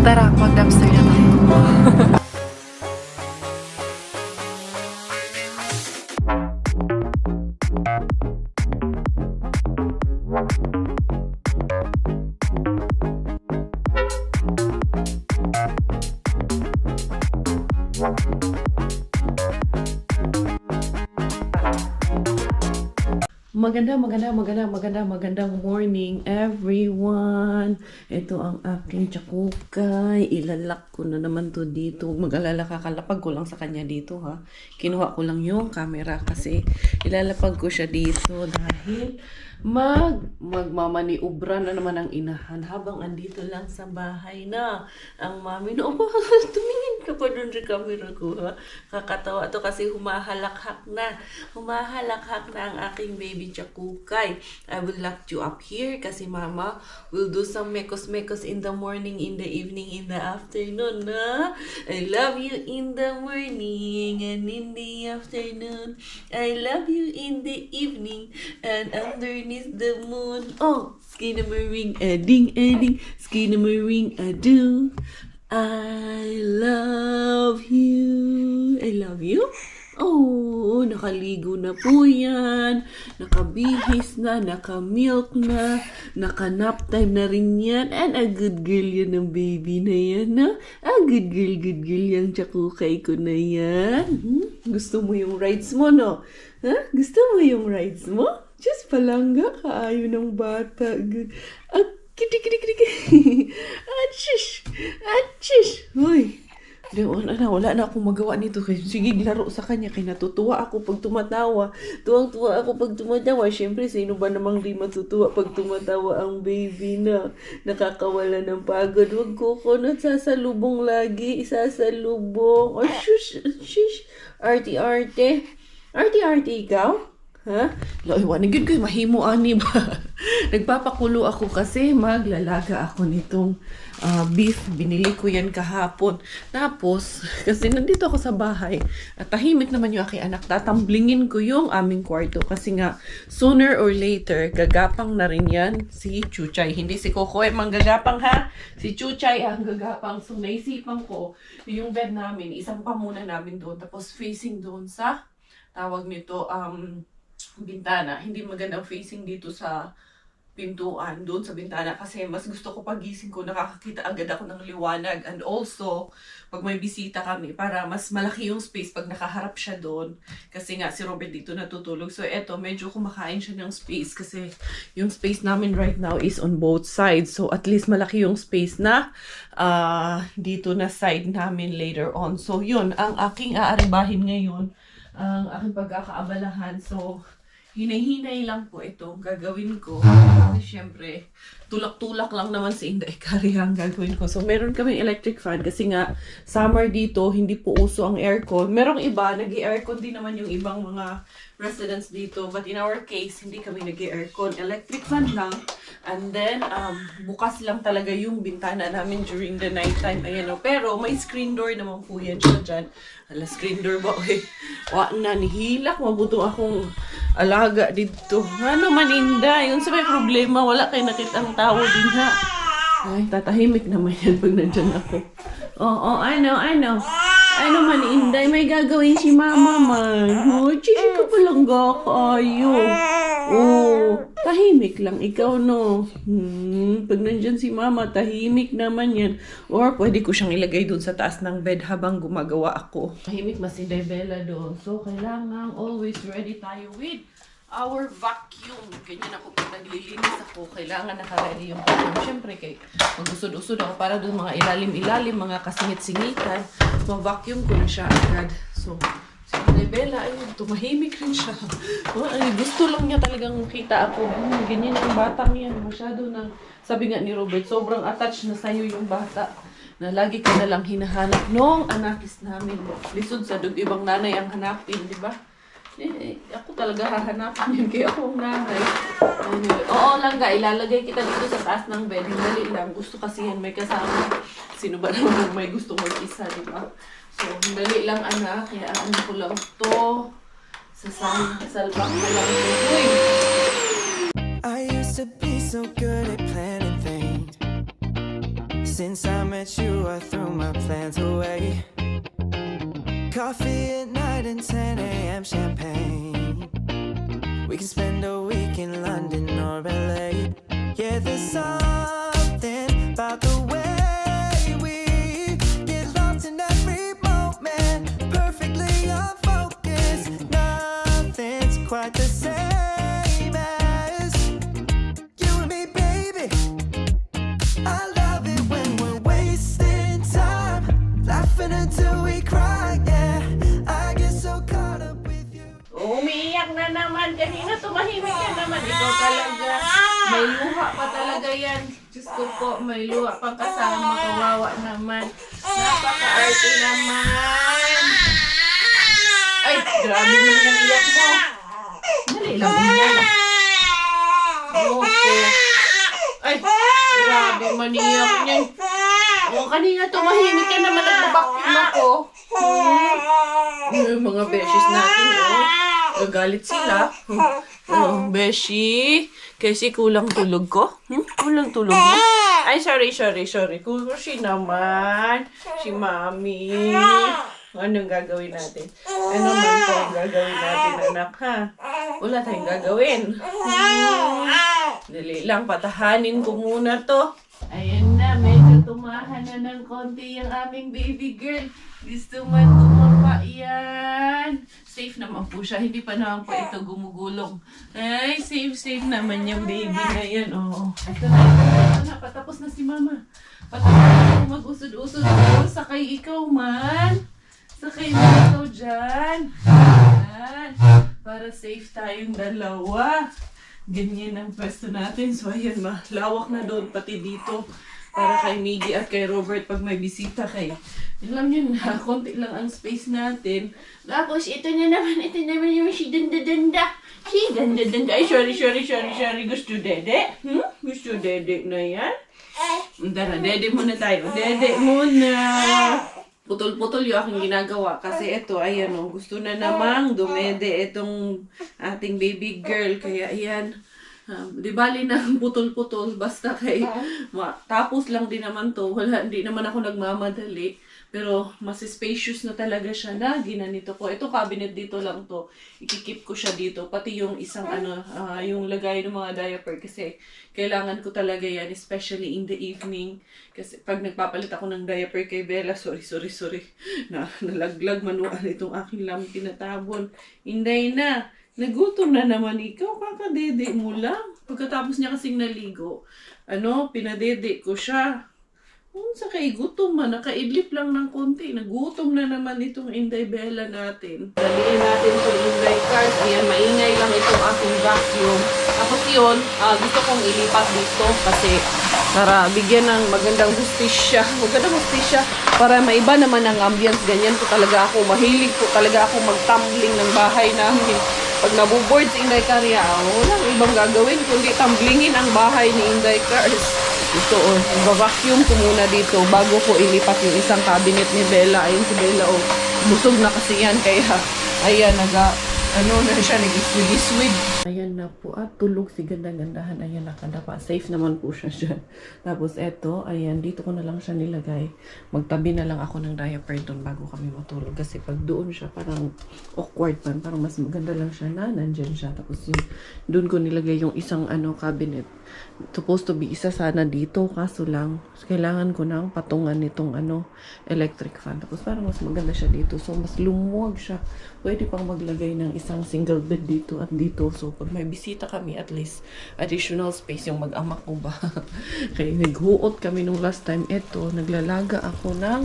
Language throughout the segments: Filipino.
Tara, mag-dumpster na tayo. Magandang morning everyone. Ito ang aking tsakukay. Ilalak ko na naman to dito. Mag-alala ka, kalapag ko lang sa kanya dito ha. Kinuha ko lang yung camera kasi ilalapag ko siya dito dahil magmamaniubra na naman ang inahan habang andito lang sa bahay na ang mami. No, tumingin ka pa dun sa camera ko ha. Kakatawa to kasi humahalakhak na ang aking baby tsakukay. I will lock you up here kasi mama will do some mekos in the morning, in the evening, in the afternoon na. I love you in the morning and in the afternoon. I love you in the evening and underneath the moon. Oh, skinnamarink a ding, skinnamarink a do. I love you. I love you. Oh, nakaligo na po yan. Nakabihis na, nakamilk na, nakanap time na rin yan. And a good girl yan ng baby na yan, no? A good girl yung tsakukay ko na yan. Gusto mo yung rides mo, no? Ha? Gusto mo yung rides mo? Just palangga, kaayo ng bata. Good. Kiti. Achish. Hoy. Wala na akong magawa nito. Sige, laro sa kanya. Kaya natutuwa ako pag tumatawa. Tuwang-tuwa ako pag tumatawa. Siyempre, sino ba namang di matutuwa pag tumatawa ang baby na nakakawala ng pagod? Huwag ko sasalubong lagi. Isasalubong. Oh, shush. Arte. Arte ikaw? Ha? Iwanagin ko, mahimo ani ba? Nagpapakulo ako kasi maglalaga ako nitong beef. Binili ko yan kahapon. Tapos, kasi nandito ako sa bahay at tahimik naman yung aking anak. Tatamblingin ko yung aming kwarto kasi nga sooner or later, gagapang na rin yan si Chuchay. Hindi si Kokoy manggagapang ha. Si Chuchay ang gagapang. So, naisipan ko yung bed namin, isang pa muna namin doon. Tapos, facing doon sa tawag nito, bintana. Hindi magandang facing dito sa pintuan, doon sa bintana kasi mas gusto ko pagising ko nakakakita agad ako ng liwanag, and also pag may bisita kami para mas malaki yung space pag nakaharap siya doon kasi nga si Robert dito natutulog. So eto, medyo kumakain siya ng space kasi yung space namin right now is on both sides, so at least malaki yung space na dito na side namin later on. So yun ang aking aaribahin ngayon, ang aking pagkakaabalahan. So, hinay-hinay lang po itong gagawin ko. Kasi syempre, tulak-tulak lang naman si Inday Kari ang gagawin ko. So, meron kami electric fan kasi nga, summer dito, hindi po uso ang aircon. Merong iba, nag-aircon din naman yung ibang mga residents dito. But in our case, hindi kami nag-aircon. Electric fan lang. And then, bukas lang talaga yung bintana namin during the night time. Ayan o. Pero, may screen door naman po yan siya dyan. Ala, screen door ba? Okay. Na, nihilak. Mabuto akong alaga dito. Ano maninda? Yun sa may problema. Wala kayo nakitang tao din ha. Ay, tatahimik naman yan pag nandyan ako. I know. Ano man, Inday, may gagawin si Mama man. Oh, chichi ka palang kayo. Oh, tahimik lang ikaw, no? Pag nandyan si Mama, tahimik naman yan. Or pwede ko siyang ilagay doon sa taas ng bed habang gumagawa ako. Tahimik mas si Bella doon. So, kailangan always ready tayo with our vacuum. Ganyan ako pag naglilinis ako. Kailangan naka-ready yung vacuum. Siyempre, mag-usod-usod ako para doon mga ilalim-ilalim, mga kasingit-singitan. Ma-vacuum ko na siya agad. So, si Bella, ayun, tumahimik rin siya. Gusto lang niya talagang makita ako. Ganyan yung batang yan. Masyado na, sabi nga ni Robert, sobrang attached na sa'yo yung bata. Na lagi ka na lang hinahanap nung anakis namin. Lisod sa ibang nanay ang hanapin, di ba? Ako talaga hahanapin yun kaya akong nanay. Anyway, oo lang ga, ilalagay kita dito sa taas ng bed. Hindali lang. Gusto kasi yan may kasama. Sino ba naman may gusto mag-isa, di ba? So, hindali lang anak. Kaya ano ko lang to. Salbak ko lang to. Uy! I used to be so good at planning things. Since I met you, I threw my plans away. Coffee at night and 10 a.m. champagne. We can spend a week in London or LA. Yeah, there's something about the way we get lost in every moment. Perfectly unfocused. Nothing's quite the same as you and me, baby. I love it when we're wasting time, laughing until we cry, yeah. I get so caught up with you. Umiiyak na naman. Kanina tumahimik ka naman. Ikaw talaga. May luha pa talaga yan. Diyos ko po, may luha pang kasama. Kawawa naman. Napaka-arte naman. Ay, grabe mo yung iyak mo. Dali lang iyak. Okay. Ay, grabe maniyak niya. O, kanina tumahimik ka naman. Nagbabakim ako. Yung mga beshes natin, oh. Gagalit sila. Oh, beshi. Kasi kulang tulog ko. Kulang tulog mo? Ay, sorry. Kulang naman. Si Mami. Anong gagawin natin? Ano man po ang gagawin natin, anak, ha? Wala tayong gagawin. Dali lang, patahanin ko muna to. Ayan na, medyo tumahan na ng konti yung aming baby girl. Gusto man tumapa yan. Safe naman po siya. Hindi pa naman po ito gumugulong. Ay, safe naman yung baby na yan. Oo. Ito na. Patapos na si Mama. Patapos na mag-usod-usod. Sakay ikaw man. Sakay mo ikaw dyan. Ayan. Para safe tayong dalawa. Ganyan ang pwesto natin. So, ayan, malawak na doon. Pati dito. Para kay Miggy at kay Robert pag may bisita kayo. Alam nyo na, konti lang ang space natin. Tapos, ito naman yung si Danda. Si Danda. Ay, sorry. Gusto dede? Gusto dede na yan? Tara, dede muna tayo. Dede muna. Putol-putol yung aking ginagawa. Kasi ito, ayan o, gusto na namang dumede itong ating baby girl. Kaya ayan, di bali na putol-putol. Basta kay, tapos lang din naman to. Hindi naman ako nagmamadali. Pero mas spacious na talaga siya na ginanito ko. Ito cabinet dito lang to. Ikikip ko siya dito. Pati yung isang yung lagay ng mga diaper. Kasi kailangan ko talaga yan. Especially in the evening. Kasi pag nagpapalit ako ng diaper kay Bella. Sorry. Nalaglag manual itong aking lampi na tabon. Inday na. Nagutom na naman ikaw. Kakadede mo lang. Pagkatapos niya kasing naligo. Pinadede ko siya. Sa kay gutom man, nakaidlip lang ng konti. Nagutom na naman itong Inday Bella natin. Daliin natin itong Inday card. Ayan, maingay lang itong aking vacuum. Tapos yun, gusto kong ilipat dito kasi para bigyan ng magandang hustisya. Para maiba naman ang ambience. Ganyan po talaga ako. Mahilig po talaga ako magtumbling ng bahay namin. Pag nabuboard si Inday Karya, walang ibang gagawin kundi tumblingin ang bahay ni Inday Cars. Ito, vacuum ko muna dito bago ko ilipat yung isang cabinet ni Bella. Ayun si Bella, busog na kasi yan. Kaya, ayan, na siya, nag-iswig-iswig. Ayan na po, tulog si ganda-gandahan. Ayan, nakadapa. Safe naman po siya dyan. Tapos, eto, ayan, dito ko na lang siya nilagay. Magtabi na lang ako ng diaper doon bago kami matulog. Kasi pag doon siya, parang awkward man. Parang mas maganda lang siya na nandyan siya. Tapos, doon ko nilagay yung isang cabinet. Supposed to be isa sana dito, kaso lang kailangan ko ng patungan nitong electric fan. Tapos parang mas maganda siya dito. So mas lumuwag siya. Pwede pang maglagay ng isang single bed dito at dito. So pag may bisita kami, at least additional space yung mag-ama ko ba. Kaya naghuot kami nung last time. Ito, naglalaga ako ng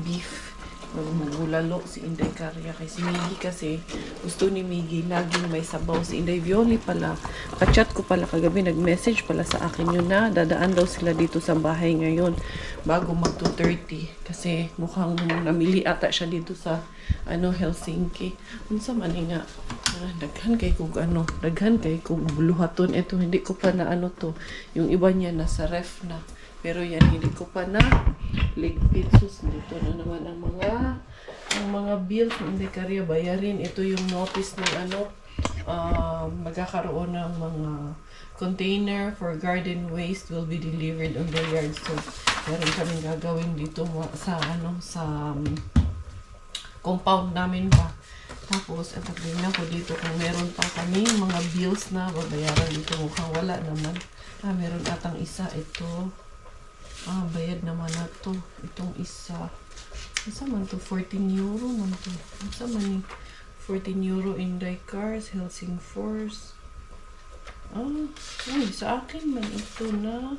beef. Magmulalo si Inday Karya kay si Miggy kasi gusto ni Miggy laging may sabaw. Si Inday Violi pala, ka-chat ko pala kagabi, nag-message pala sa akin yun na dadaan daw sila dito sa bahay ngayon bago mag 2:30 kasi mukhang namili ata siya dito sa Helsinki. Unsa man nga daghan kay kog buluhaton. Ito hindi ko pa na to, yung iba niya nasa ref na. Pero yan, hindi ko pa na ligpit. Sus, dito na naman ang mga bills. Hindi karya bayarin. Ito yung notice ng magkakaroon ng mga container for garden waste will be delivered on the yard. So, meron kaming gagawin dito sa compound namin ba. Tapos, tingnan ko dito kung meron pa kami mga bills na babayaran dito. Mukhang wala naman. Meron atang isa. Ito. Bayad naman na to. Itong isa. Isa man to? 14 euro man to. Isa man ni 14 euro Inday Cars, Helsingfors. Sa akin man ito na.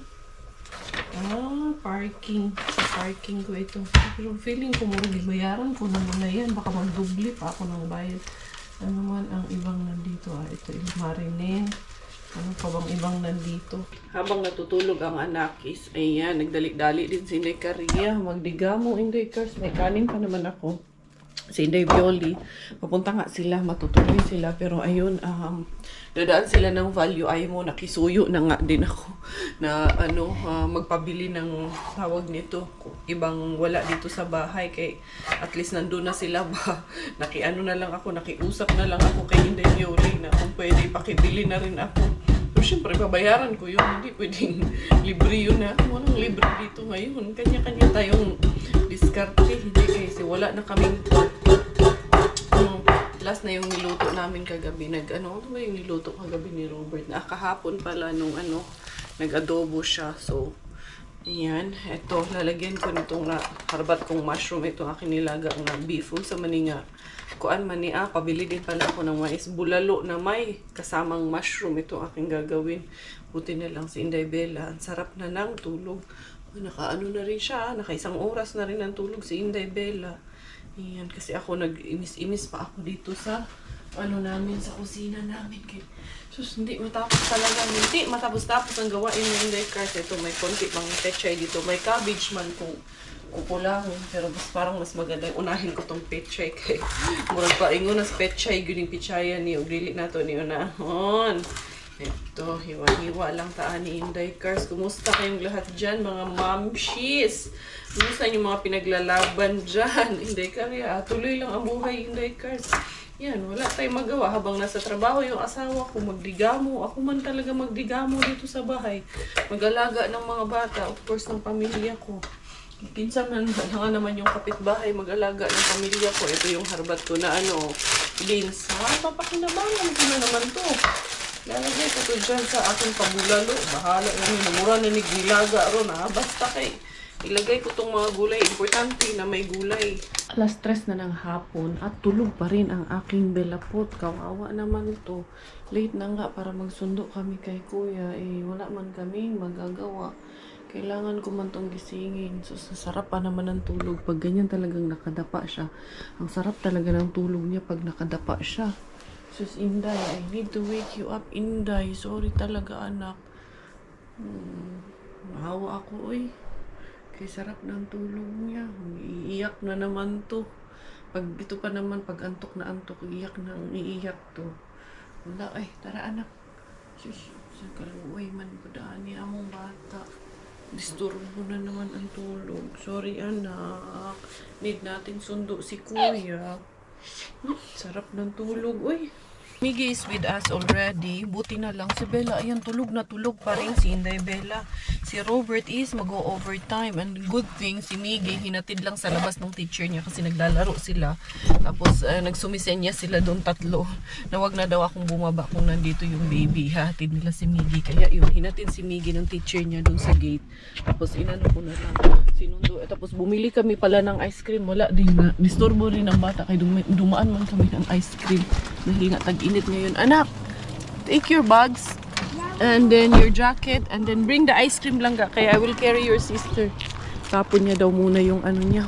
Parking. Sa parking ko ito. Pero feeling ko mura bayaran ko na muna yan. Baka magdubli pa ako ng bayad. Ano man ang ibang nandito? Ito yung marinin. Ano pa bang ibang nandito? Habang natutulog ang anakis, ayan, nagdali-dali din si Inday Caria. Magdigamo, Inday Cars. May kanin pa naman ako. Si Inday Violi. Papunta nga sila, matutuloy sila. Pero ayun, dadaan sila ng value. Ay mo, nakisuyo na nga din ako na magpabili ng tawag nito. Ibang wala dito sa bahay. Kay at least nandun na sila ba. Nakiusap na lang ako kay Inday Violi na kung pwede pakibili na rin ako. Pero syempre, babayaran ko yun. Hindi pwedeng libre yun na. Walang libre dito ngayon. Kanya-kanya tayong diskarte. Hindi kasi wala na kaming last na yung niluto namin kagabi. Ano ba yung niluto kagabi ni Robert? Kahapon pala nung nag-adobo siya. So, ayan. Ito, lalagyan ko nitong harbat kong mushroom. Ito aking nilagang na beef. Sa maninga. Kuan man ni pabili din pala ako ng mais bulalo na may kasamang mushroom. Ito aking gagawin. Buti na lang si Inday Bella. Ang sarap na ng tulog. Nakaano na rin siya. Naka1 oras na rin ang tulog si Inday Bella. Ayan, kasi ako nag-imis-imis pa ako dito sa namin, sa kusina namin. Hindi matapos-tapos ang gawain ng Inday Cars. Ito, may konti pang pechay dito. May cabbage man kung kupulahon. Pero mas maganda. Unahin ko tong pechay kay murag pa ingon as pechay, guning pichayan ni dili na to ni unahon. Ito, hiwa-hiwa lang taan ni Inday Cars. Kumusta kayong lahat dyan, mga mamshis? Kumusta yung mga pinaglalaban dyan? Inday Caria, tuloy lang ang buhay, Inday Cars. Yan, wala tayong magawa. Habang nasa trabaho yung asawa ko, magdigamo. Ako man talaga magdigamo dito sa bahay. Mag-alaga ng mga bata, of course, ng pamilya ko. Pinsan naman yung kapitbahay, mag-alaga ng pamilya ko. Ito yung harbat ko na beans. Papakinabangan ko na naman to. Lalagay ko to dyan sa aking pabulalo. Bahala na mura na nilaga ron basta kay ilagay ko tong mga gulay. Importante na may gulay. Alas 3 na ng hapon at tulog pa rin ang aking belapot. Kawawa naman to. Late na nga para magsundo kami kay kuya. Wala man kaming magagawa. Kailangan ko man tong gisingin. So, sarap pa naman ng tulog. Pag ganyan talagang nakadapa siya. Ang sarap talaga ng tulog niya pag nakadapa siya. Sus, Inday, I need to wake you up, Inday. Sorry talaga, anak. Mahawa ako, Kay sarap ng tulog niya. Iiyak na naman to. Ito pa naman, pag antok na antok, iiyak to. Wala, tara anak. Sus, sa kaluway man po daan niya among bata. Disturbo na naman ang tulog. Sorry, anak. Need natin sundo si kuya. Sarap ng tulog, Miggy is with us already. Buti na lang si Bella. Ayan, tulog na tulog pa rin si Inday Bella. Si Robert is mag-overtime. And good thing, si Miggy, hinatid lang sa labas ng teacher niya kasi naglalaro sila. Tapos, nagsumisenya sila doon 3. Na wag na daw akong bumaba kung nandito yung baby. Hatid nila si Miggy. Kaya yun, hinatid si Miggy ng teacher niya doon sa gate. Tapos, inano ko na lang. Sinundo. Tapos, bumili kami pala ng ice cream. Wala din na. Disturbo rin ang bata. Kaya dumaan man kami ng ice cream. Dahil nga tag-init ngayon. Anak, take your bags and then your jacket and then bring the ice cream lang kaya I will carry your sister. Tapon niya daw muna yung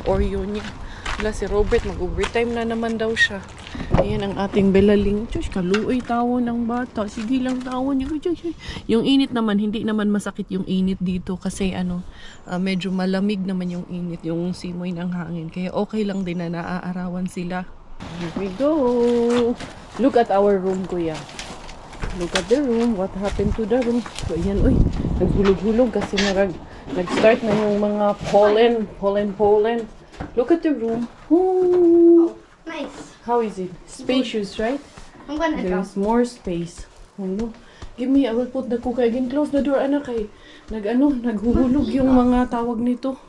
Oreo niya. Wala si Robert, mag-overtime na naman daw siya. Ayan ang ating belaling. Diyos, kaluoy tawon ng bata. Sige lang tawon niya. Yung init naman, hindi naman masakit yung init dito kasi medyo malamig naman yung init, yung simoy ng hangin. Kaya okay lang din na naaarawan sila. Here we go. Look at our room, kuya. Look at the room. What happened to the room? So, ayan, naghulog-hulog kasi nag-start na yung mga pollen. Look at the room. Oh, nice. how is it? Spacious, right? I'm gonna drop. There's more space. Oh no. Give me, I will put the cooker again. Close the door, anak. Kay naghuhulog yung mga tawag nito.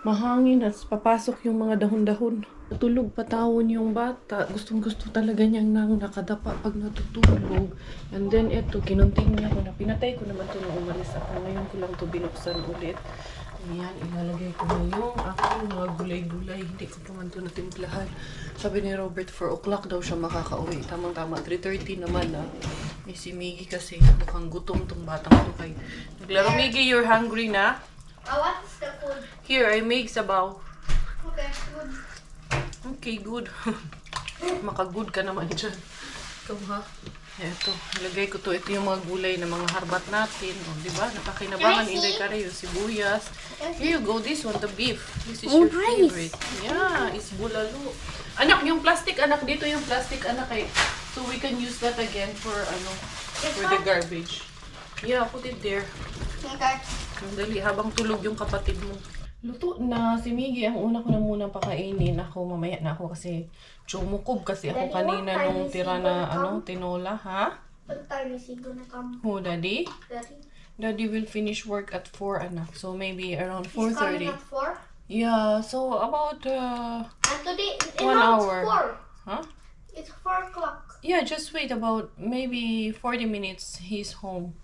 Mahangin at papasok yung mga dahon-dahon. Natulog patawon yung bata. Gustong-gusto talaga niyang nang nakadapa pag natutulog. And then ito, kinunting niya ko na. Pinatay ko naman ito nung umalis ako. Ngayon ko lang ito binuksan ulit. Ayan, ilalagay ko na yung aking mga gulay-gulay. Hindi ko pa man ito natimplahan. Sabi ni Robert, 4 o'clock daw siya makakauwi. Tamang-tama, 3:30 naman ah. Eh, si Miggy kasi mukhang gutom tong batang to kay. Naglaro, Miggy, you're hungry na? What is the food? Here, I make sabaw. Okay, good. Okay, good. Maka-good ka naman dyan. Ikaw ha? Ito, ilagay ko to. Ito yung mga gulay na mga harbat natin. O, diba? Nakakinabangan, Inday Kare, yung sibuyas. Here you go, this one, the beef. This is your favorite. Yeah, it's bulalo. Anak, yung plastic, anak, dito yung plastic, anak, eh. So we can use that again for, for the garbage. Yeah, put it there. Okay. Dali, habang tulog yung kapatid mo. Luto na si Miggy. Ang una ko na munang pakainin. Ako, mamaya na ako kasi chumukob kasi ako Daddy, kanina what time nung is tira he na gonna come? tinola, ha? What time is he gonna come? Who, Daddy? Daddy? Daddy will finish work at 4, anak. So maybe around He's coming 4:30. at 4? Yeah, so about, And today, 1 hour. It's 4. Huh? It's 4 o'clock. Yeah, just wait about maybe 40 minutes. He's home.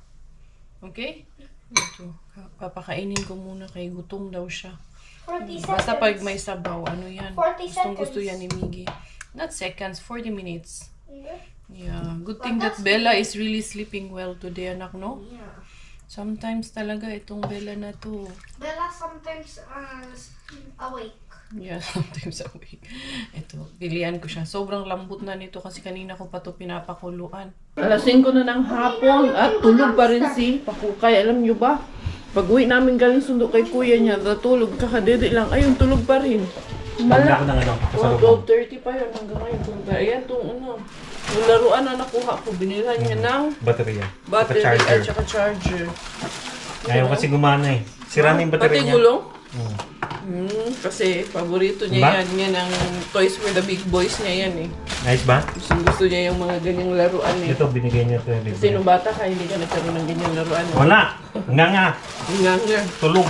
Okay? Ito, papakainin ko muna kay gutom daw siya. 40 seconds. Basta pag may sabaw, ano yan? 40 Gustong-gusto seconds. yan ni Miggy. Not seconds, 40 minutes. Yeah. Yeah, good thing that Bella is really sleeping well today, anak, no? Yeah. Sometimes talaga itong Bella na to. Bella sometimes awake. Yeah, sometimes awake. Ito, pilihan ko siya. Sobrang lambot na nito kasi kanina ko pa to pinapakuluan. Alas 5 na ng hapon at tulog pa rin si Pakukay. Alam nyo ba? Pag uwi namin galing sundo kay kuya niya, natulog kakadede lang. Ayun, tulog pa rin. Wala ko ng ano, pasalubong. 12:30 pa yun hanggang ngayon. Tulog pa. Ayan, itong yung laruan na nakuha ko. Binilhan niya ng Baterya. battery Charger. at saka charger. Ayaw kasi gumana eh. Sira na yung baterya Pati niya. gulong? Hmm. Kasi paborito niya Ba? yan. Yan ang toys for the big boys niya yan eh. Ayos ba? Gusto niya yung mga ganyang laruan eh. Ito, binigay niya ito. Kasi nung bata ka, hindi ka nagkaroon ng ganyang laruan. Wala! Nga. Nga. Tulog.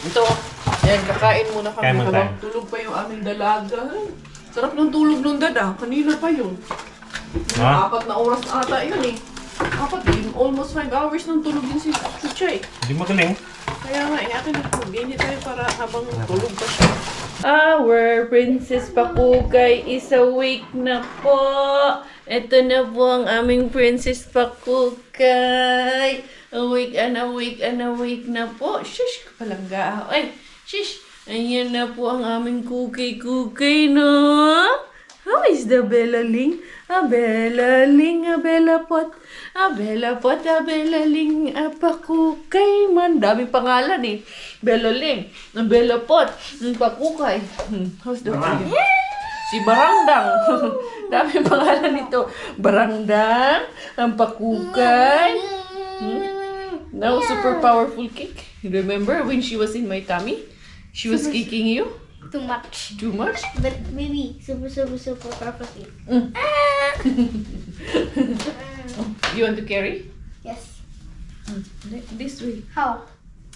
Ito, yan, kakain muna kami Kain muna habang tayo. tulog pa yung aming dalaga. Sarap ng tulog nung dada. Kanina pa yun. Ha? 4 na oras ata yun eh. 4 din. Almost 5 hours nang tulog din si Chuchay. Hindi mo galing. Kaya nga, akin na mag-init tayo para habang tulog pa siya. Our Princess Pakukay is awake na po. Ito na po ang aming Princess Pakukay. Awake and awake and awake na po. Shush! Kapalangga. Ay! Shush! Ayan na po ang aming kukay-kukay, no? How is the Bella Ling? A Bella Ling, a Bella Pot. A Bella Pot, a Bella Ling, a Pakukay man. Daming pangalan eh. Bella Ling, a Bella Pot, a Pakukay. How's the Si Barangdang. Daming pangalan nito. Barangdang, ang Pakukay. Now, super powerful kick. Remember when she was in my tummy? She was kicking you? Too much. Too much? But maybe super perfectly. You want to carry? Yes. This way. How?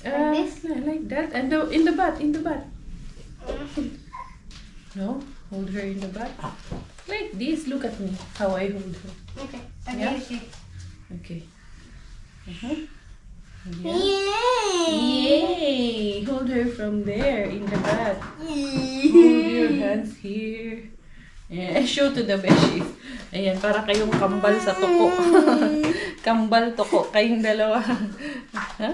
Like this? Like that. And in the butt. No? Hold her in the butt. Like this. Look at me. How I hold her. Okay. Yeah? Okay. Okay. Uh-huh. Yeah. Yay! Yay! Hold her from there in the butt. Hold your hands here. Yeah, show to the beshies. Ayan, para kayong kambal sa toko. Kambal toko, kayong dalawa. Ha?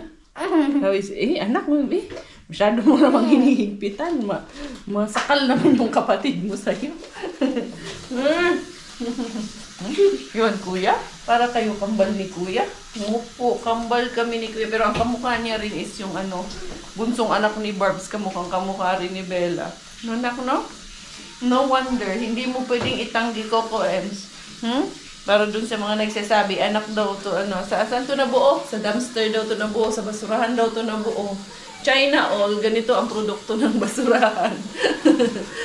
How is, anak mo, masyado mo namang hinihigpitan. Masakal naman yung kapatid mo sa'yo. Yun, kuya. Para kayo kambal ni kuya. Opo, kambal kami ni kuya. Pero ang kamukha niya rin is yung bunsong anak ni Barbs. Kamukhang kamukha rin ni Bella. No, anak, no? No wonder. Hindi mo pwedeng itanggi Coco Ems. Para dun sa mga nagsasabi, anak daw to, saan to nabuo? Sa dumpster daw to nabuo. Sa basurahan daw to nabuo. China all, ganito ang produkto ng basurahan.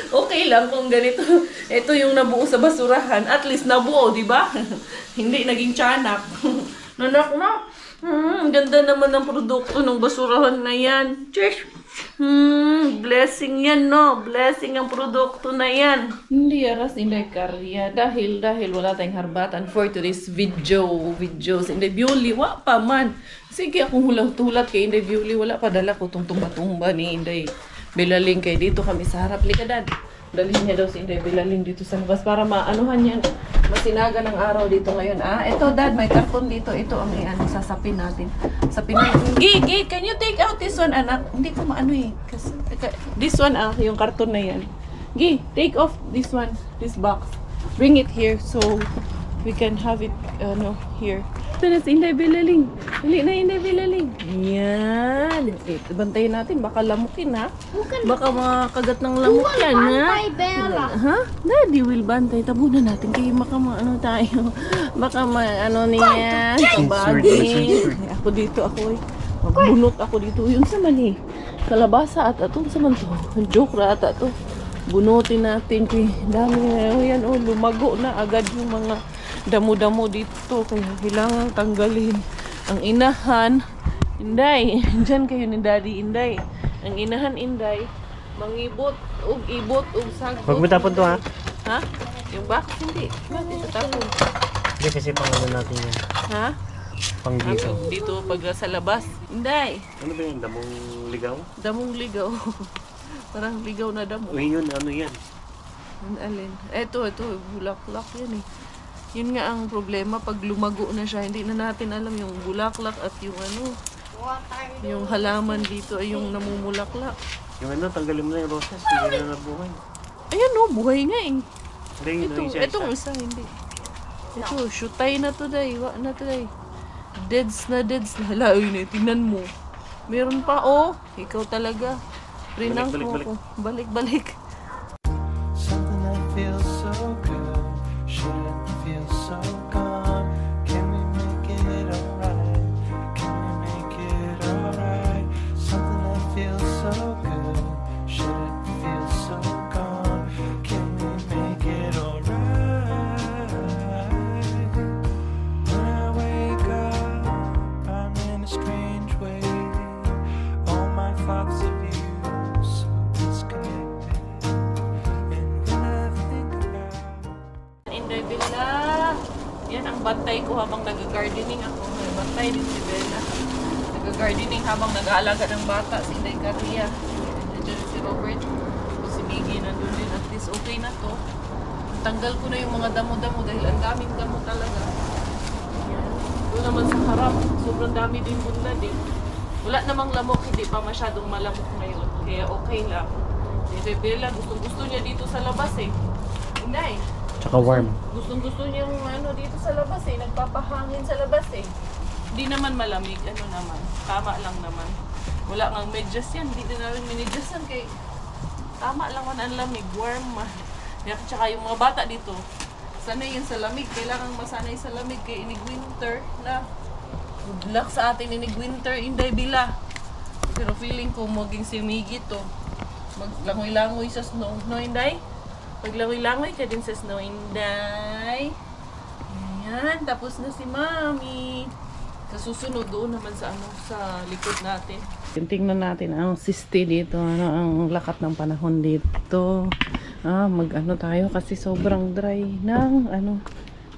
Okay lang kung ganito. Ito yung nabuo sa basurahan. At least nabuo, di ba? Hindi naging tiyanak. Nanak na. Ganda naman ng produkto ng basurahan na yan. Cheers! Blessing yan, no? Blessing ang produkto na yan. Hindi aras, hindi karya. Dahil wala tayong harbatan for today's videos. Hindi biuli, wa pa man. Sige, akong hulang-tulat kay Inday Biuli. Wala pa dala ko itong tumba-tumba ni Inday Bilaling. Kay dito kami sa harap. Lika, Dad. Dalhin niya daw si Inday Bilaling dito sa labas para maanuhan yan. Masinaga ng araw dito ngayon. Ito, Dad, may karton dito. Ito ang sasapin natin. Sapin natin. Gi, can you take out this one, anak? Hindi ko maano eh. Kasi, this one, yung karton na yan. Gi, take off this one, this box. Bring it here so we can have it, here. Ito na si Inday Bilaling. Dali na, Inday Bilaling. Yan. Bantayin natin. Baka lamukin, ha? Baka makagat ng lamok yan, ha? Bella. Ha? Daddy will bantay. Tabunan natin. Kaya baka tayo. Baka niya. Kabagin. Ako dito, magbunot ako dito. Yun sa mali. Kalabasa at atong sa manto. Joke ra at ato. Bunutin natin. Kaya dami na. Yan, lumago na agad yung mga damo-damo dito. Kaya kailangan tanggalin. Ang inahan, Inday. Diyan kayo ni Daddy, Inday. Ang inahan, Inday. Mangibot, ug sagot. Huwag mo tapon to, ha? Ha? Yung box, hindi. Bakit tatapon? Hindi kasi pang ano natin yan. Ha? Pang dito. Dito pag sa labas. Inday. Ano ba yung damong ligaw? Damong ligaw. Parang ligaw na damo. Uy, yun, ano yan? Ang alin? Ito, bulaklak yan eh. Yun nga ang problema pag lumago na siya, hindi na natin alam yung bulaklak at yung yung halaman dito ay yung namumulaklak. Yung ano, tanggalin mo na yung roses, hindi na nabuhay. Ayan buhay nga eh. Hindi, yun, Itong isa, hindi. Ito, shootay na to day. Wa na to day. Deads na. Hala, na, tingnan mo. Meron pa, ikaw talaga. Rinang ko. Balik. Something that feels so good shouldn't feel so gone. Can we make it alright? Can we make it alright? Something that feels so good shouldn't feel so gone. Can we make it alright? When I wake up, I'm in a strange way. All my thoughts of you so disconnected. And when I think about Inday Bella. Yan ang bantay ko habang nag-gardening ako. May bantay din si Bella. Nag-gardening habang nag-aalaga ng bata. Si Inday Caria. Nandiyan si Robert. Si Miggy nandun din. At least okay na to. Tanggal ko na yung mga damo-damo dahil ang daming damo talaga. Yan. Doon naman sa harap. Sobrang dami din bunlad eh. Wala namang lamok. Hindi pa masyadong malamok ngayon. Kaya okay lang. Si Inday Bella, gusto niya dito sa labas eh. Inday. Tsaka warm. Gustong-gusto niya yung dito sa labas eh. Nagpapahangin sa labas eh. Hindi naman malamig. Naman. Tama lang naman. Wala ngang medyas yan. Hindi na namin medyas yan. Kay tama lang man ang lamig. Warm man. Tsaka yung mga bata dito, sanay yan sa lamig. Kailangan masanay sa lamig. Kay inig-winter na. Good luck sa atin inig-winter. Inday Bila. Pero feeling ko maging si Miggy to. Maglangoy-langoy sa snow. No, Inday? Paglangoy-langoy ka din sa snow, Inday. Ayan, tapos na si Mami. Sa susunod doon naman sa sa likod natin. Tingnan natin ang siste dito, ang lakat ng panahon dito. Tayo kasi sobrang dry ng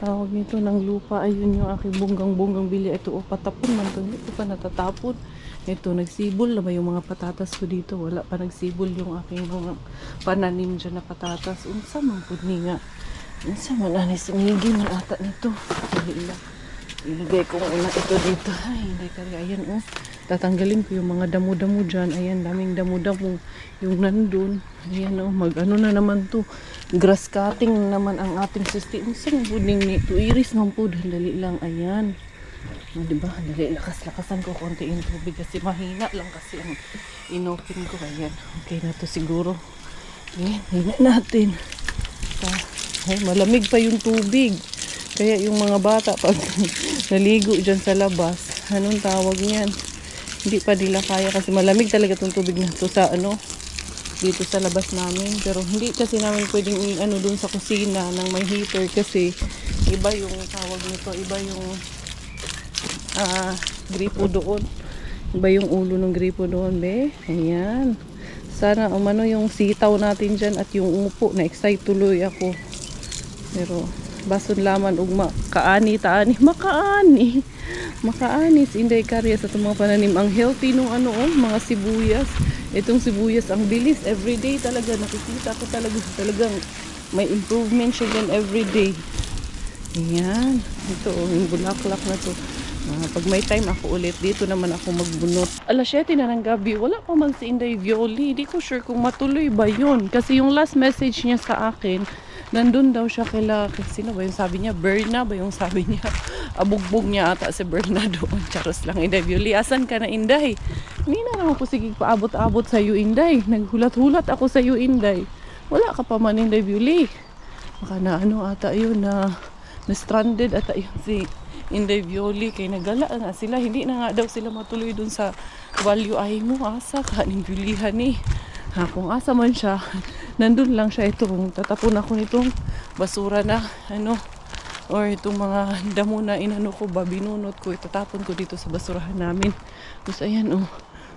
tawag nito ng lupa. Ayun yung aking bunggang bili. Ito patapon man to. Ito pa natatapon. Ito, nagsibol na ba yung mga patatas ko dito? Wala pa nagsibol yung aking mga pananim dyan na patatas. Unsa man po nga. Unsa man si Miggy man ata nito. Ilagay ko una ito dito. Ay, hindi kaya. Ayan, tatanggalin ko yung mga damo-damo dyan. Ayan, daming damo-damo yung nandun. Ayan, na naman to. Grass cutting naman ang ating system. Unsa man po nito? Iris man po. Dali lang. Ayan. Diba? Dali, lakas-lakasan ko konti yung tubig kasi mahina lang kasi ang inopen ko. Ayan, okay na to siguro. Ayan, hina natin. Malamig pa yung tubig. Kaya yung mga bata pag naligo dyan sa labas, anong tawag niyan? Hindi pa nila kaya kasi malamig talaga itong tubig na to sa ano, dito sa labas namin. Pero hindi kasi namin pwedeng ano dun sa kusina ng may heater kasi iba yung tawag nito, iba yung gripo doon. Iba yung ulo ng gripo doon, be. Ayan. Sana umano yung sitaw natin dyan at yung upo. Na-excite tuloy ako. Pero bason laman ug makaani-taani. Makaanis. Inday karya sa itong mga pananim. Ang healthy nung ano, mga sibuyas. Itong sibuyas, ang bilis. Everyday talaga. Nakikita ko talagang may improvement siya dyan everyday. Ayan. Ito, yung bulaklak na to. Pag may time ako ulit, dito naman ako magbunot. Alas 7 na ng gabi, wala pa man si Inday Violi. Di ko sure kung matuloy ba yun. Kasi yung last message niya sa akin, nandun daw siya sino ba yung sabi niya? Berna ba yung sabi niya? Abugbog niya ata si Berna doon. Charos lang, Inday Violi. Asan ka na, Inday? Hindi na naman po sige paabot-abot sa iyo, Inday. Naghulat-hulat ako sa iyo, Inday. Wala ka pa man, Inday Violi. Baka na ano ata yun na stranded ata yun si Inday Violi kay nagala nga sila, hindi na nga daw sila matuloy dun sa value ay mo asa kaning bilihan ni kung asa man siya nandun lang siya. Itong tatapon ako nitong basura na ano or itong mga damo na inano ko ba binunot ko, itatapon ko dito sa basurahan namin. Tapos ayan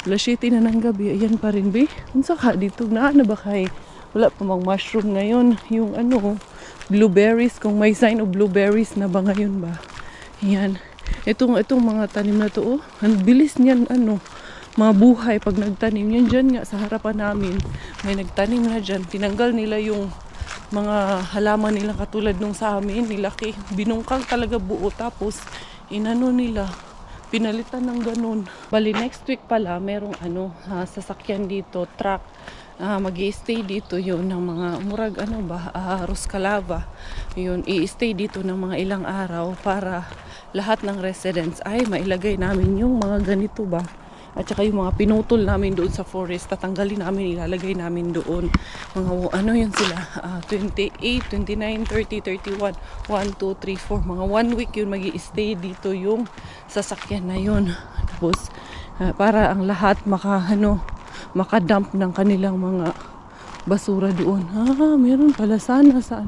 alas 7 na ng gabi, ayan pa rin be. Unsa ka dito na ano ba kay wala pa mang mushroom ngayon, yung ano blueberries, kung may sign of blueberries na ba ngayon ba. Ayan. Itong mga tanim na to, ang bilis niyan mabuhay pag nagtanim. Yan dyan nga sa harapan namin. May nagtanim na dyan. Tinanggal nila yung mga halaman nila katulad nung sa amin. Nilaki. Binungkang talaga buo. Tapos, inano nila. Pinalitan ng ganun. Bali, next week pala, merong sasakyan dito, truck. Mag-i-stay dito yun ng mga murag Roscalava. Yun, i-stay dito ng mga ilang araw para lahat ng residents ay mailagay namin yung mga ganito ba. At saka yung mga pinutol namin doon sa forest, tatanggalin namin, ilalagay namin doon. Mga yun sila, 28, 29, 30, 31, 1, 2, 3, 4. Mga 1 week yun mag-i-stay dito yung sasakyan na yun. Tapos, para ang lahat makadump ng kanilang mga basura doon. Meron pala sana sa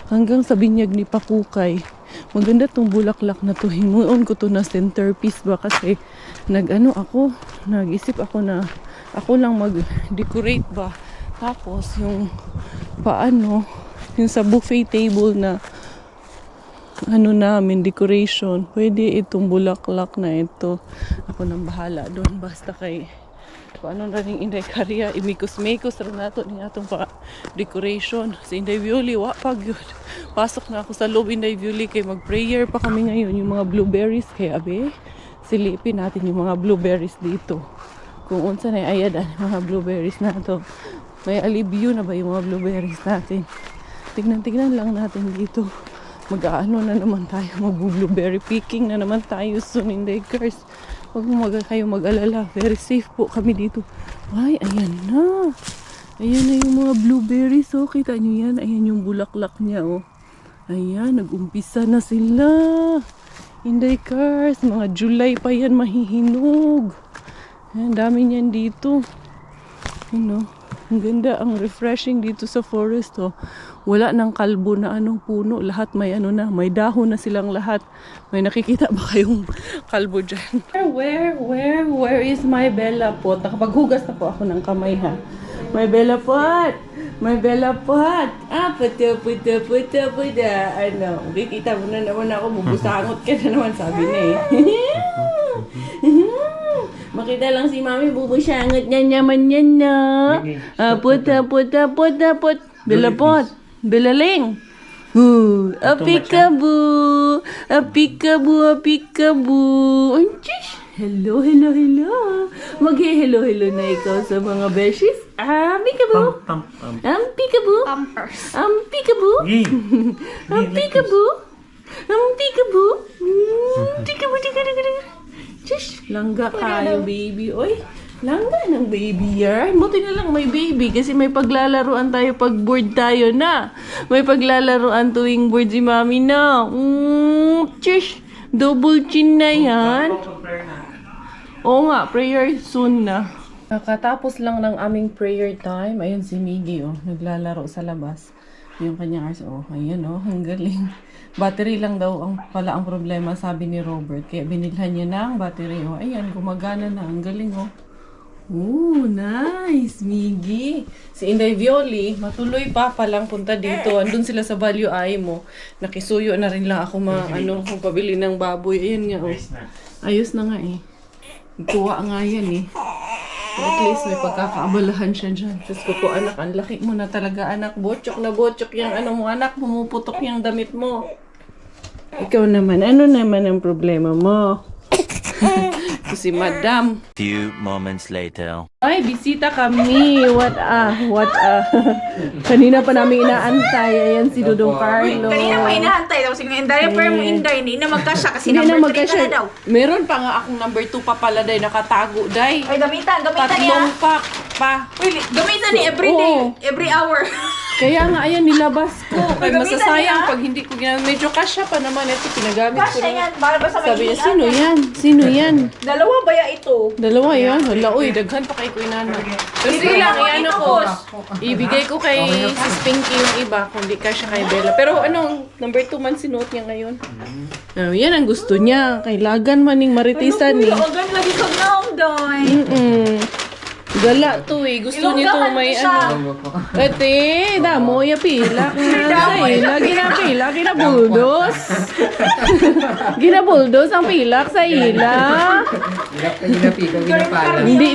hanggang sa binyag ni Pakukay. Maganda tong bulaklak na to. Himuon ko to na centerpiece ba kasi nag-isip ako na ako lang mag-decorate ba. Tapos yung yung sa buffet table na namin decoration, pwede itong bulaklak na ito. Ako nang bahala doon basta kay na rin Inday Karya, imikos-mikos rin nato ni atong decoration. Si Inday Violi, wapag yun. Pasok na ako sa loob, Inday Violi, kay mag-prayer pa kami ngayon. Yung mga blueberries, kaya silipin natin yung mga blueberries dito. Kung unsa na ayad mga blueberries na to. May alibyo na ba yung mga blueberries natin? Tignan lang natin dito. Mag-aano na naman tayo, mag-blueberry picking na naman tayo soon, Inday Kars. Huwag mo kayo mag-alala. Very safe po kami dito. Ay, ayan na. Ayan na yung mga blueberries. Kita nyo yan? Ayan yung bulaklak niya. Ayan, nag-umpisa na sila. Inday Cars. Mga July pa yan mahihinog. Ayan, dami niyan dito. Ang ganda, ang refreshing dito sa forest. Wala nang kalbo na puno. Lahat may may dahon na silang lahat. May nakikita ba kayong kalbo dyan? Where is my Bella Pot? Nakapaghugas na po ako ng kamay ha. My Bella Pot! My Bella Pot! Puta. Kikita mo na naman ako. Bubusangot ka na naman, sabi na Makita lang si Mami, bubusangot niya naman yan na. Puta. Bella Pot! Belaling! Peekaboo! Anjish! Hello! Mag-hello na ikaw sa mga beshies. Peekaboo! Peekaboo! Pampers. Peekaboo! Peekaboo! Peekaboo! Shush! Langga kayo, baby. Oy! Langga ng baby yan. Buti na lang may baby kasi may paglalaruan tayo pag bored tayo na. May paglalaruan tuwing bored si Mami na. Shush! Double chin na yan. Oo nga, prayer soon na. Kakatapos lang ng aming prayer time. Ayun si Miggy, oh. Naglalaro sa labas. Yung kanyang arse, oh. Ayan, oh. Ang galing. Battery lang daw pala ang problema, sabi ni Robert. Kaya binilhan niya ng battery, oh. Ayan, gumagana na. Ang galing, oh. Ooh, nice, Miggy. Si Inday Violi, matuloy pa palang punta dito. Andun sila sa Value Ay mo. Nakisuyo na rin lang ako kung pabili ng baboy. Ayan nga, oh. Ayos na nga, eh. Kuha nga yan, eh. At least may pagkakaabalahan siya dyan. Diyos ko po, anak, ang laki mo na talaga, anak. Botsok na botsok yung ano mo, anak. Pumuputok yung damit mo. Ikaw naman, ano naman ang problema mo? Si Madam. Few moments later. Ay, bisita kami. What Kanina pa namin inaantay. Ayan si Dudong Carlo. Kanina mo hinahantay. Tapos yung Inday, pero mo Inday, hindi na magkasya kasi Hindi na number 3 ka magkasya. na daw. Meron pa nga akong number 2 pa pala, day. Nakatago, day. Ay, gamitan niya. Tatlong pack pa. Uy, gamitan ni every day, Oo. every hour. Kaya nga, ayan, nilabas ko. Kaya Gagamitan masasayang niya? pag hindi ko ginamit. Medyo kasya pa naman. Ito, pinagamit ko Kasya na. yan, para ba sa Sabi niya, magiging sino ate? yan? Sino yan? Dalawa ba ya ito? Dalawa yan. Hala, uy, daghan pa kay Kuya Nana. Pero sige lang, iyan ako. Ibigay ko kay Sis Pinky yung iba, kung di kasya kay Bella. Pero anong, number 2 man sinuot niya ngayon. Yan ang gusto niya. Kailagan man ning maritisan ni. Ang ganda lagi kang naong doy. Gala to eh. Gusto niya to may ano. Ate, damo ya pila. Lagi na pila, ginabuldos. Ginabuldos ang pilak sa ila. Hindi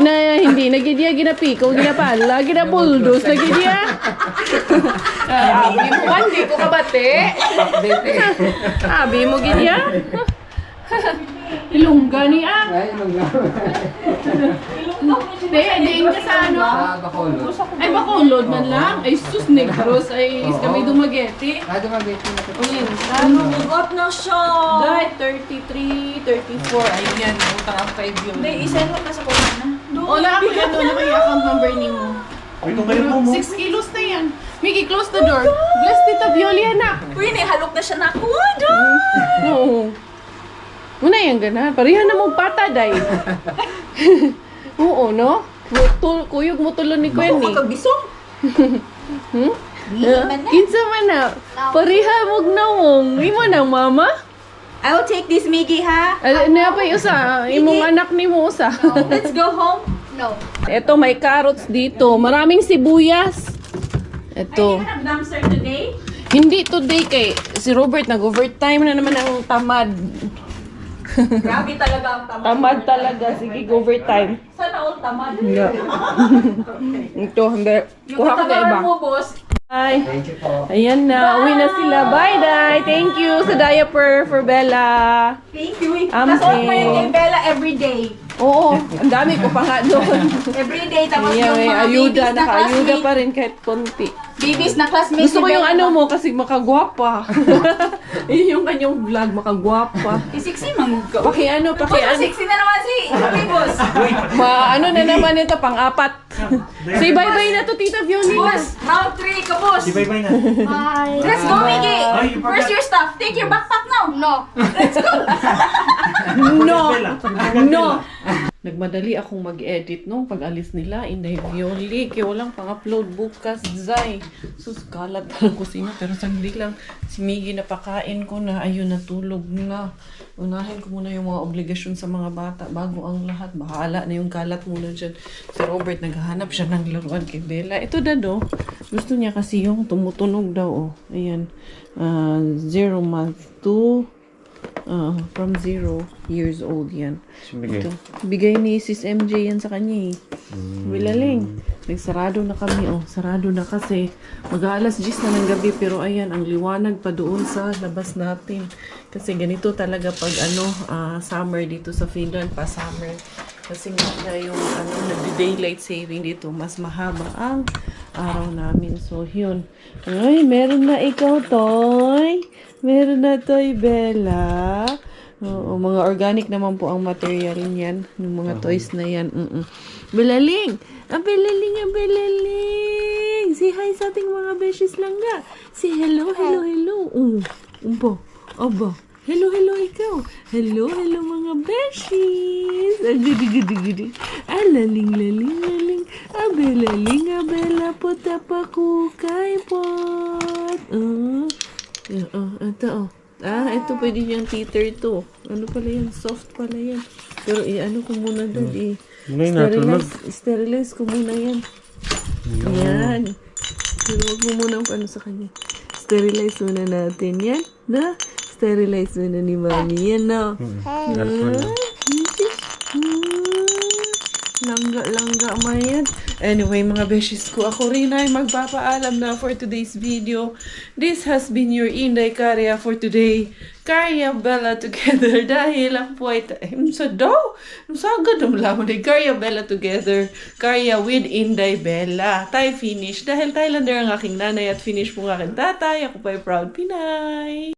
na gidya ginapiko, ginapala, ginabuldos na gidya. Abi mo man, di ko kabate. Abi mo gidya. Ilongga ni ah. Hindi ka sa ano? Ay, Bacolod man lang. Ay, sus, Negros. Ay, kami Dumaguete. Up na siya. Dahil 33, 34. Ayan, utang ang 5 yun. Hindi, isend mo na sa kuha na. O, na ako yan doon. Ako yung account number ni mo. Uy, kung kayo mo. 6 kilos na yan. Mickey, close the door. Bless Tita Violi, anak. Uy, halok na siya na ako. Oo. Muna yan gana. Parihan na mong pata, day. Oo, no? Kuyog mo tulon ni Gwen, eh. Kabisong. Kinsa man na. Pariha mong nawong. Imo na, mama? I will take this, Miggy, ha? Ano pa yung usa? Imong anak ni mo usa. Let's go home. No. Ito, may carrots dito. Maraming sibuyas. Ito. Have dumpster today? Hindi today kay si Robert nag-overtime na naman ang tamad. Grabe talaga ang tamad. Tamad talaga. Sige, overtime. Sana all tamad. Yeah. Ito, hindi. Yung Kuha ko na katagalan iba. mo, boss. Bye. Ayan na. Uwi na sila. Bye, Day. Thank you sa diaper for Bella. Thank you. Amazing. Tapos mo yun kay Bella every day. Oo. Ang dami ko pa nga doon. Every day. Tapos Yeah, yung may mga ayuda. babies na Naka-ayuda classmate. pa rin kahit konti. Babies na classmates. Gusto ko ni yung Bella. ano mo kasi makagwapa. Yun yung kanyang vlog, makagwapa. Sexy man ko. Paki ano. Sexy na naman si boss. Ano na naman ito, pang-apat. Say bye-bye na to, Tita Violi na. Boss, round 3 ka, boss. Di bye-bye na. Bye. Let's go, Miggy. Ay, you forgot. Where's your stuff? Take your backpack now. No. No! Bella. No! Nagmadali akong mag-edit nung pag-alis nila, Inday Violi. Kaya walang pang-upload bukas, Zay. Sus, kalat pa ng kusina. Pero saglit lang, si Miggy napakain ko na. Ayun, natulog na. Unahin ko muna yung mga obligasyon sa mga bata bago ang lahat. Bahala na yung kalat muna dyan. Si Robert, naghahanap siya ng laruan kay Bella. Ito dado. Gusto niya kasi yung tumutunog daw. Oh. Ayan. 0 month to from 0 years old yan. Ito. Bigay ni Sis MJ yan sa kanya eh. Bilaling. Nagsarado na kami oh. Sarado na kasi mag-aalas 10 na ng gabi pero ayan ang liwanag pa doon sa labas natin. Kasi ganito talaga pag summer dito sa Finland pa summer. Kasi nga yung nagdi-daylight saving dito mas mahaba ang araw namin. So yun. Ay, meron na ikaw, Toy. Meron na Toy, Bella. Oo, mga organic naman po ang material niyan. Yung mga toys na yan. Belaling! Belaling! Belaling! Say hi sa ating mga beshes lang nga. Say hello, hello, hello. Umpo. Aba. Hello, ikaw. Hello, mga beshies. Gudi. Laling. Abela, puta pa kukay pot. Ito. Ito pwede niyang teeter to. Ano pala yan? Soft pala yan. Pero ano ko muna doon Ngayon natunog. sterilize ko muna yan. Yan. Pero wag mo muna ano sa kanya. Sterilize muna natin yan. Na? Sterilize muna ni Mami yan, no? Langga mayan. Anyway, mga beshies ko, ako rin ay magpapaalam na for today's video. This has been your Inday Karya for today. Karya Bella together. Dahil ang puwet, sagad ang lamang ay Karya Bella together. Karya with Inday Bella. Tayo finish. Dahil Thailander ang aking nanay at finish po ang aking tatay. Ako pa'y proud Pinay.